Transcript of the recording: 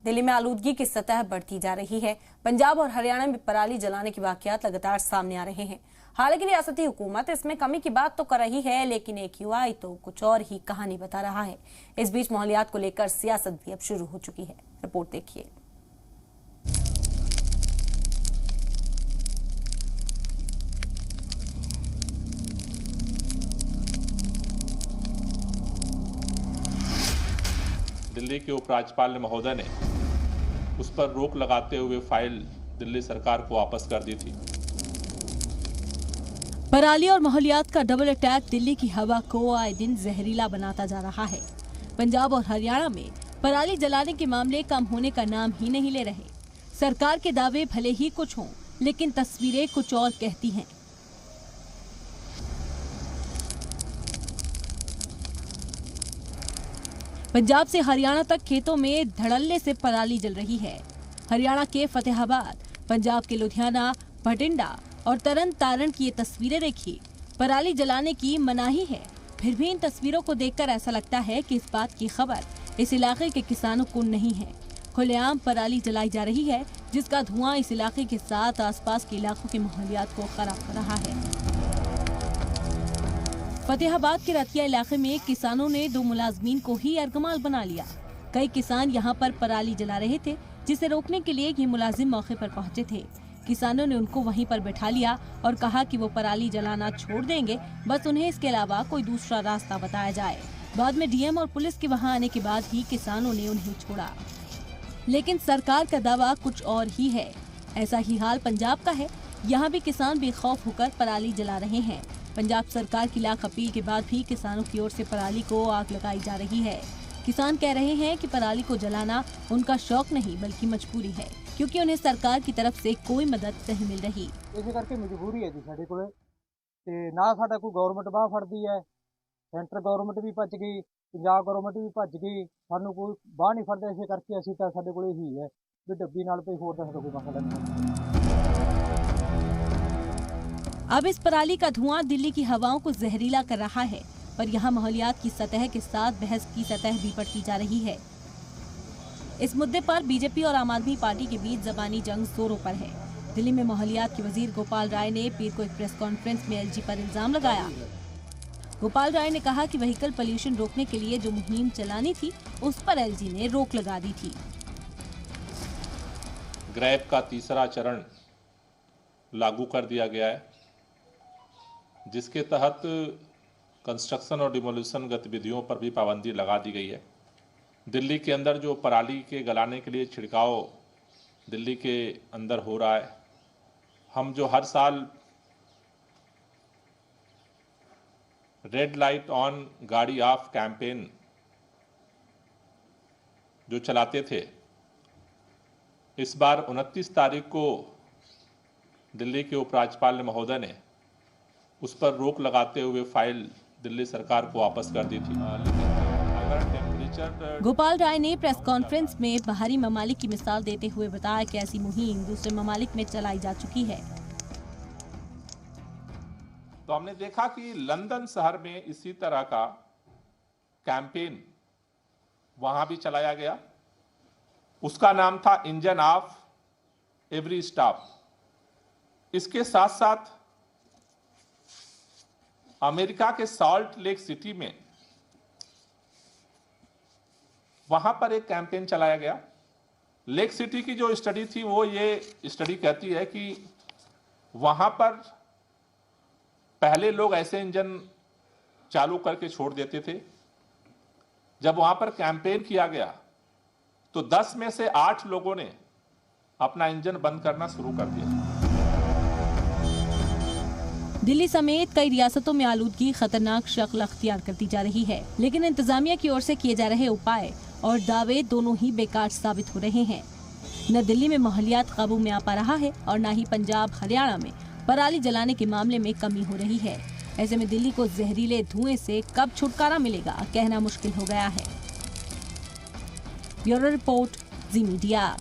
दिल्ली में आलूदगी की सतह बढ़ती जा रही है। पंजाब और हरियाणा में पराली जलाने के वाकयात लगातार सामने आ रहे हैं। हालांकि रियासती हुकूमत इसमें कमी की बात तो कर रही है, लेकिन AQI तो कुछ और ही कहानी बता रहा है। इस बीच माहौलियात को लेकर सियासत भी अब शुरू हो चुकी है। रिपोर्ट देखिए। दिल्ली के उपराज्यपाल महोदय ने उस पर रोक लगाते हुए फाइल दिल्ली सरकार को वापस कर दी थी। पराली और माहौलियात का डबल अटैक दिल्ली की हवा को आए दिन जहरीला बनाता जा रहा है। पंजाब और हरियाणा में पराली जलाने के मामले कम होने का नाम ही नहीं ले रहे। सरकार के दावे भले ही कुछ हों, लेकिन तस्वीरें कुछ और कहती हैं। पंजाब से हरियाणा तक खेतों में धड़ल्ले से पराली जल रही है। हरियाणा के फतेहाबाद, पंजाब के लुधियाना, भटिंडा और तरन तारण की ये तस्वीरें देखिए। पराली जलाने की मनाही है, फिर भी इन तस्वीरों को देखकर ऐसा लगता है कि इस बात की खबर इस इलाके के किसानों को नहीं है। खुलेआम पराली जलाई जा रही है, जिसका धुआं इस इलाके के साथ आसपास के इलाकों के माहौलियात को खराब कर रहा है। फतेहाबाद के रतिया इलाके में किसानों ने 2 मुलाजमीन को ही अर्गमाल बना लिया। कई किसान यहां पर पराली जला रहे थे, जिसे रोकने के लिए ये मुलाजिम मौके पर पहुंचे थे। किसानों ने उनको वहीं पर बैठा लिया और कहा कि वो पराली जलाना छोड़ देंगे, बस उन्हें इसके अलावा कोई दूसरा रास्ता बताया जाए। बाद में डीएम और पुलिस के वहां आने के बाद ही किसानों ने उन्हें छोड़ा, लेकिन सरकार का दावा कुछ और ही है। ऐसा ही हाल पंजाब का है। यहाँ भी किसान बेखौफ होकर पराली जला रहे हैं। पंजाब सरकार की लाख अपील के बाद भी किसानों की ओर से पराली को आग लगाई जा रही है। किसान कह रहे हैं कि पराली को जलाना उनका शौक नहीं बल्कि मजबूरी है, क्योंकि उन्हें सरकार की तरफ से कोई मदद नहीं मिल रही। इसे करके मजबूरी है जी साडे कोले ते ना साडा कोई गवर्नमेंट बाह फड़दी है। सेंटर गवर्नमेंट भी भज गई, पंजाब गवर्नमेंट भी भज गई, सानू कोई बाह नहीं फड़दा। इसे करके असीं तां साडे कोले ही है भी डब्बी नाल कोई होर तां कोई मसला नहीं। अब इस पराली का धुआं दिल्ली की हवाओं को जहरीला कर रहा है, पर यहाँ माहौलियात की सतह के साथ बहस की सतह भी बढ़ती जा रही है। इस मुद्दे पर बीजेपी और आम आदमी पार्टी के बीच जबानी जंग जोरों पर है। दिल्ली में माहौलियात के वजीर गोपाल राय ने पीर को एक प्रेस कॉन्फ्रेंस में LG पर इल्जाम लगाया। गोपाल राय ने कहा कि व्हीकल पोल्यूशन रोकने के लिए जो मुहिम चलानी थी, उस पर LG ने रोक लगा दी थी। ग्रैब का तीसरा चरण लागू कर दिया गया है, जिसके तहत कंस्ट्रक्शन और डिमोलिशन गतिविधियों पर भी पाबंदी लगा दी गई है। दिल्ली के अंदर जो पराली के गलाने के लिए छिड़काव दिल्ली के अंदर हो रहा है, हम जो हर साल रेड लाइट ऑन गाड़ी ऑफ कैंपेन जो चलाते थे, इस बार 29 तारीख को दिल्ली के उपराज्यपाल महोदय ने उस पर रोक लगाते हुए फाइल दिल्ली सरकार को वापस कर दी थी। अगर टेम्परेचर गोपाल राय ने प्रेस कॉन्फ्रेंस में बाहरी ममालिक की मिसाल देते हुए बताया कि ऐसी मुहिम दूसरे ममालिक में चलाई जा चुकी है। तो हमने देखा कि लंदन शहर में इसी तरह का कैंपेन वहां भी चलाया गया। उसका नाम था इंजन ऑफ एवरी स्टॉप। इसके साथ साथ अमेरिका के सॉल्ट लेक सिटी में वहां पर एक कैंपेन चलाया गया। लेक सिटी की जो स्टडी थी, वो ये स्टडी कहती है कि वहां पर पहले लोग ऐसे इंजन चालू करके छोड़ देते थे। जब वहां पर कैंपेन किया गया तो 10 में से 8 लोगों ने अपना इंजन बंद करना शुरू कर दिया। दिल्ली समेत कई रियासतों में आलूदगी खतरनाक शक्ल अख्तियार करती जा रही है, लेकिन इंतजामिया की ओर से किए जा रहे उपाय और दावे दोनों ही बेकार साबित हो रहे हैं। न दिल्ली में माहौलियात काबू में आ पा रहा है और न ही पंजाब हरियाणा में पराली जलाने के मामले में कमी हो रही है। ऐसे में दिल्ली को जहरीले धुएं से कब छुटकारा मिलेगा, कहना मुश्किल हो गया है। ब्यूरो रिपोर्ट, जी मीडिया।